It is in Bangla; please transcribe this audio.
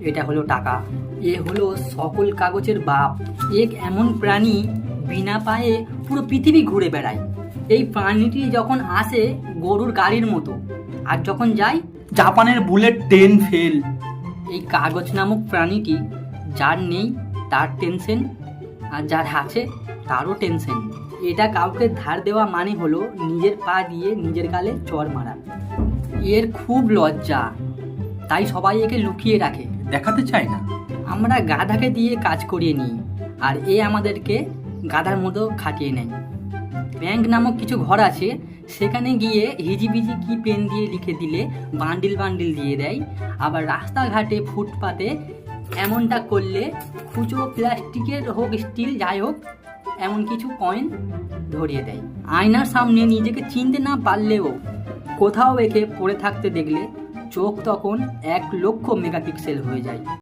এটা হলো টাকা। এ হলো সকল কাগজের বাপ। এক এমন প্রাণী বিনা পায়ে পুরো পৃথিবী ঘুরে বেড়ায়। এই প্রাণীটি যখন আসে গরুর গাড়ির মতো, আর যখন যায় জাপানের বুলেট ট্রেন ফেল। এই কাগজ নামক প্রাণীটি যার নেই তার টেনশন, আর যার আছে তারও টেনশন। এটা কাউকে ধার দেওয়া মানে হলো নিজের পা দিয়ে নিজের গালে চড় মারা। এর খুব লজ্জা, তাই সবাই একে লুকিয়ে রাখে, দেখাতে চাই না। আমরা গাধাকে দিয়ে কাজ করিয়ে নিই, আর এ আমাদেরকে গাধার মতো খাটিয়ে নেয়। ব্যাংক নামক কিছু ঘর আছে, সেখানে গিয়ে হিজিবিজি কি পেন দিয়ে লিখে দিলে বান্ডিল বান্ডিল দিয়ে দেয়। আবার রাস্তাঘাটে ফুটপাতে এমনটা করলে খুচো প্লাস্টিকের হোক স্টিল যাই হোক এমন কিছু কয়েন ধরিয়ে দেয়। আয়নার সামনে নিজেকে চিনতে না পারলেও কোথাও একে পড়ে থাকতে দেখলে চোখ তখন 1,00,000 মেগাপিক্সেল হয়ে যায়।